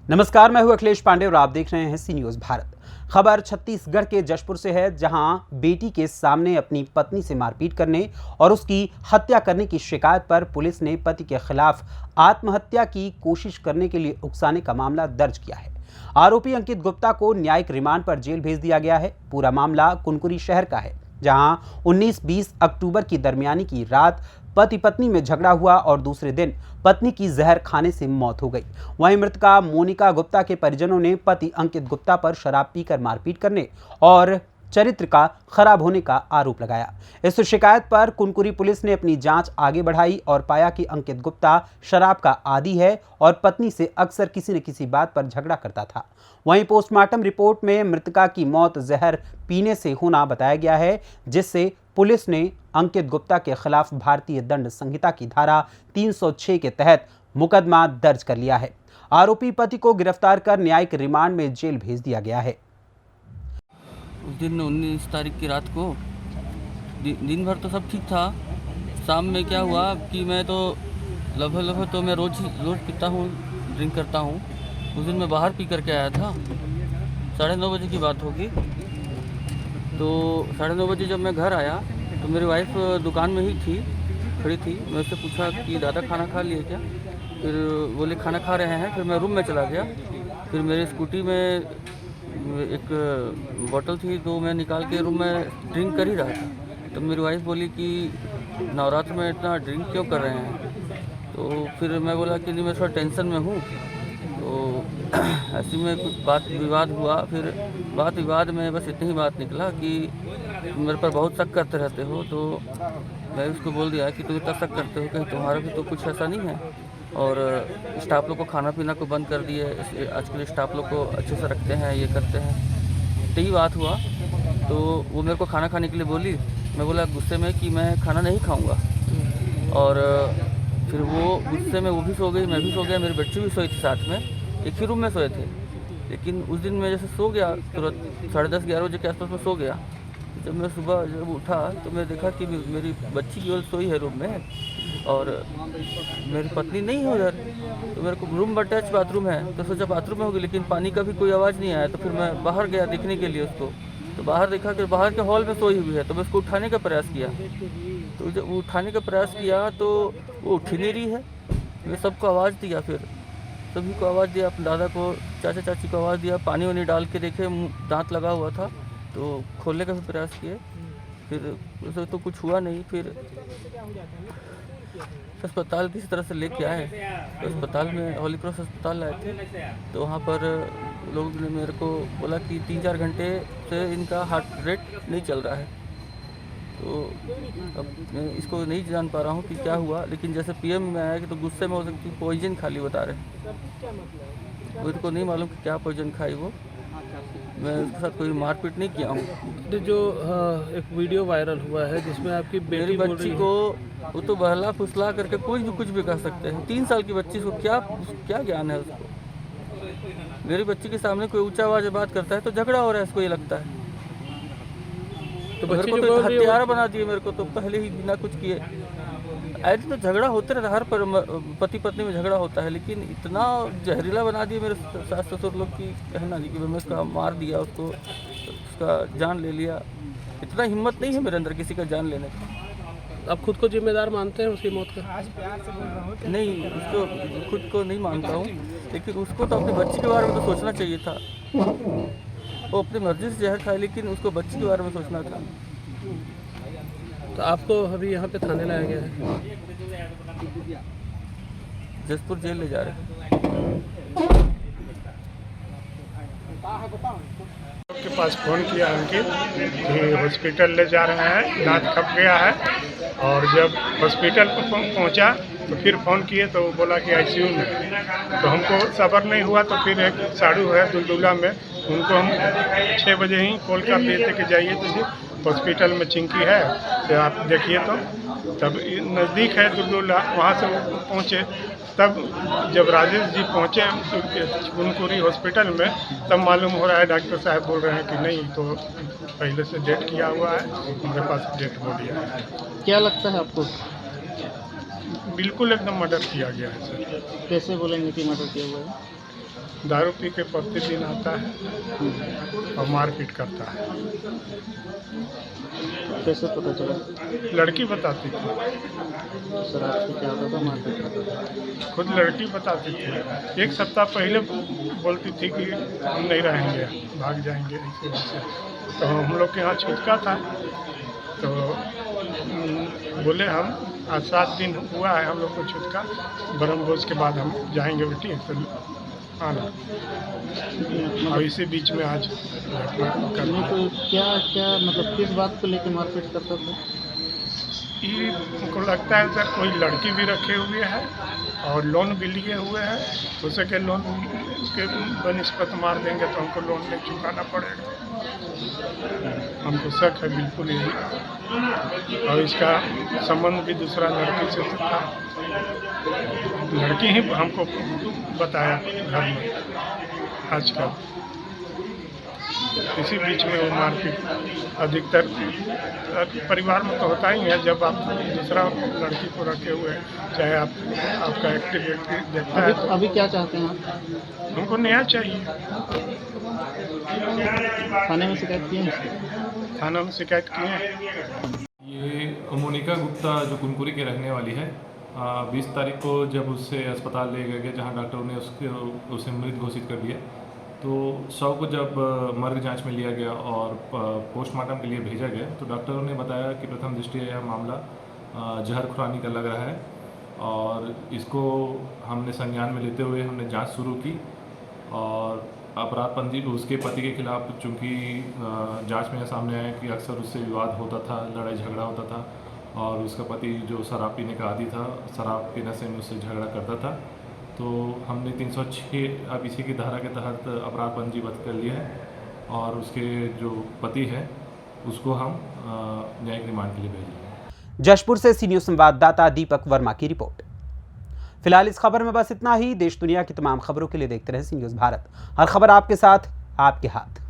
नमस्कार, मैं हूं अखिलेश पांडे और आप देख रहे हैं सी न्यूज भारत। खबर छत्तीसगढ़ के जशपुर से है, जहां बेटी के सामने अपनी पत्नी से मारपीट करने और उसकी हत्या करने की शिकायत पर पुलिस ने पति के खिलाफ आत्महत्या की कोशिश करने के लिए उकसाने का मामला दर्ज किया है। आरोपी अंकित गुप्ता को न्यायिक रिमांड पर जेल भेज दिया गया है। पूरा मामला कुनकुरी शहर का है, जहां 19-20 अक्टूबर की दरमियानी की रात पति पत्नी में झगड़ा हुआ और दूसरे दिन पत्नी की जहर खाने से मौत हो गई। वहीं मृतका मोनिका गुप्ता के परिजनों ने पति अंकित गुप्ता पर शराब पीकर मारपीट करने और चरित्र का खराब होने का आरोप लगाया। इस शिकायत पर कुनकुरी पुलिस ने अपनी जांच आगे बढ़ाई और पाया कि अंकित गुप्ता शराब का आदी है और पत्नी से अक्सर किसी न किसी बात पर झगड़ा करता था। वहीं पोस्टमार्टम रिपोर्ट में मृतका की मौत जहर पीने से होना बताया गया है, जिससे पुलिस ने अंकित गुप्ता के खिलाफ भारतीय दंड संहिता की धारा 306 के तहत मुकदमा दर्ज कर लिया है। आरोपी पति को गिरफ्तार कर न्यायिक रिमांड में जेल भेज दिया गया है। उस दिन 19 तारीख की रात को दिन भर तो सब ठीक था। शाम में क्या हुआ कि मैं तो लगभग तो मैं रोज़ पीता हूँ, ड्रिंक करता हूँ। उस दिन मैं बाहर पी करके आया था। 9:30 बजे की बात होगी। तो 9:30 बजे जब मैं घर आया तो मेरी वाइफ दुकान में ही थी, खड़ी थी। मैं उससे पूछा कि दादा खाना खा लिए क्या? फिर बोले खाना खा रहे हैं। फिर मैं रूम में चला गया। फिर मेरी स्कूटी में एक बोतल थी, तो मैं निकाल के रूम में ड्रिंक कर ही रहा था। तो मेरी वाइफ बोली कि नवरात्र में इतना ड्रिंक क्यों कर रहे हैं? तो फिर मैं बोला कि नहीं, मैं थोड़ा टेंशन में हूँ। तो ऐसे में कुछ बात विवाद हुआ। फिर बात विवाद में बस इतनी ही बात निकला कि मेरे पर बहुत शक करते रहते हो। तो मैं उसको बोल दिया कि तुम इतना शक करते हो, कहीं तुम्हारा भी तो कुछ ऐसा नहीं है। और स्टाफ लोग को खाना पीना को बंद कर दिए। आजकल स्टाफ लोग को अच्छे से रखते हैं, ये करते हैं। तो यही बात हुआ। तो वो मेरे को खाना खाने के लिए बोली। मैं बोला गुस्से में कि मैं खाना नहीं खाऊंगा। और फिर वो गुस्से में वो भी सो गई, मैं भी सो गया, मेरे बच्चे भी सोए थे साथ में, एक ही रूम में सोए थे। लेकिन उस दिन मैं जैसे सो गया तुरंत 10:30-11 बजे के आसपास में सो गया। जब मैं सुबह जब उठा तो मैं देखा कि मेरी बच्ची केवल सोई है रूम में और मेरी पत्नी नहीं है उधर। तो मेरे को रूम अटैच बाथरूम है, तो सोचा बाथरूम में होगी, लेकिन पानी का भी कोई आवाज़ नहीं आया। तो फिर मैं बाहर गया देखने के लिए उसको। तो बाहर देखा कि बाहर के हॉल में सोई हुई है। तो मैं उसको उठाने का प्रयास किया। तो जब उठाने का प्रयास किया तो वो उठ ही नहीं रही है। मैं सबको आवाज़ दिया, फिर सभी को आवाज़ दिया, अपने दादा को, चाचा चाची को आवाज़ दिया। पानी वानी डाल के देखे, दांत लगा हुआ था, तो खोलने का भी प्रयास किए। फिर उसे तो कुछ हुआ नहीं। फिर अस्पताल किसी तरह से लेके आए। तो अस्पताल में हॉली क्रॉस अस्पताल लाए थे। तो वहाँ पर लोगों ने मेरे को बोला कि 3-4 घंटे से इनका हार्ट रेट नहीं चल रहा है। तो अब मैं इसको नहीं जान पा रहा हूँ कि क्या हुआ, लेकिन जैसे पीएम में आया कि तो गुस्से में हो सकती है पॉइजन खा ली, बता रहे। मुझे को नहीं मालूम कि क्या पॉइजन खाई वो। मैं उसके साथ कोई मारपीट नहीं किया हूँ। जो एक वीडियो वायरल हुआ है जिसमें आपकी मेरी बच्ची को वो तो बहला फुसला करके कुछ भी कर सकते हैं। 3 साल की बच्ची को क्या ज्ञान है उसको? मेरी बच्ची के सामने कोई ऊंचा आवाज में बात करता है तो झगड़ा हो रहा है, इसको ये लगता है। तो मेरे को तो हथियार बना दिए, मेरे को तो पहले ही बिना कुछ किए। ऐसे तो झगड़ा होते रहता, हर पति पत्नी में झगड़ा होता है, लेकिन इतना जहरीला बना दिया मेरे सास ससुर लोग की कहना नहीं कि मैं उसका मार दिया, उसका जान ले लिया। इतना हिम्मत नहीं है मेरे अंदर किसी का जान लेने का। आप खुद को जिम्मेदार मानते हैं उसकी मौत का? नहीं, उसको खुद को नहीं मानता हूँ, लेकिन उसको तो अपनी बच्ची के बारे में तो सोचना चाहिए था। वो अपनी मर्जी से जहर खाए, लेकिन उसको बच्ची के बारे में सोचना था। तो आपको अभी यहाँ पे थाने लाया गया है? जसपुर जेल ले जा रहे हैं। के पास फ़ोन किया अंकित कि हॉस्पिटल ले जा रहे हैं, दांत कप गया है। और जब हॉस्पिटल पर पहुंचा तो फिर फ़ोन किए तो बोला कि आईसीयू में। तो हमको सब्र नहीं हुआ, तो फिर एक साड़ू है दुलदुला में, उनको हम 6 बजे ही कॉल कर दिए थे कि जाइए तो जी हॉस्पिटल में चिंकी है, तो आप देखिए। तो तब नज़दीक है दुलदुला, वहाँ से वो पहुँचे। तब जब राजेश जी पहुँचे कुनकुरी हॉस्पिटल में, तब मालूम हो रहा है डॉक्टर साहब बोल रहे हैं कि नहीं, तो पहले से डेट किया हुआ है, हमारे पास डेट बॉडी है। क्या लगता है आपको? बिल्कुल एकदम मर्डर किया गया है सर। कैसे बोलेंगे कि मर्डर किया हुआ है? दारू पी के प्रतिदिन आता है और मारपीट करता है। कैसे पता चला? लड़की बताती थी, सर आपसे क्या होता था? मारपीट करता था? खुद लड़की बताती थी। एक सप्ताह पहले बोलती थी कि हम नहीं रहेंगे, भाग जाएंगे ऐसे वैसे। तो हम लोग के यहाँ छुटका था, तो बोले हम आज 7 दिन हुआ है हम लोग को छुटका, ब्रह्मभोज के बाद हम जाएंगे बेटी, तो आना। और इसी बीच में आज घटना नहीं कर तो क्या क्या मतलब किस बात को लेकर मारपीट करता था? ये हमको लगता है सर कोई लड़की भी रखे हुए है और लोन भी लिए हुए हैं। हो सके लोन के बनिस्पत मार देंगे तो हमको लोन नहीं चुकाना पड़ेगा। हमको शक है बिल्कुल यही। और इसका संबंध भी दूसरा लड़की से था। लड़की ही हमको बताया घर में आजकल। इसी बीच में वो मारपीट अधिकतर परिवार में तो होता ही है। जब आप दूसरा लड़की को रखे हुए हैं, चाहे आपका एक्टिविटी देखता है तो अभी क्या चाहते हैं आप? हमको न्याय चाहिए। थाने में शिकायत की है? थाना में शिकायत किए हैं। ये मोनिका गुप्ता जो कुनकुरी के रहने वाली है, 20 तारीख को जब उससे अस्पताल ले गया गया जहाँ डॉक्टरों ने उसे मृत घोषित कर दिया, तो शव को जब मर्ग जांच में लिया गया और पोस्टमार्टम के लिए भेजा गया तो डॉक्टरों ने बताया कि प्रथम दृष्टया यह मामला जहर खुरानी का लग रहा है और इसको हमने संज्ञान में लेते हुए हमने जांच शुरू की। और अपराध पंजी उसके पति के खिलाफ चूँकि जांच में सामने आया कि अक्सर उससे विवाद होता था, लड़ाई झगड़ा होता था और उसका पति जो शराब पीने का आदी था, शराब के नशे में उससे झगड़ा करता था। तो हमने 306 अब इसी की धारा के तहत अपराध पंजीबद्ध कर लिया है और उसके जो पति है उसको हम न्यायिक रिमांड के लिए भेज रहे हैं। जशपुर से सी न्यूज़ संवाददाता दीपक वर्मा की रिपोर्ट। फिलहाल इस खबर में बस इतना ही। देश दुनिया की तमाम खबरों के लिए देखते रहें सी न्यूज़ भारत। हर खबर आपके साथ, आपके हाथ।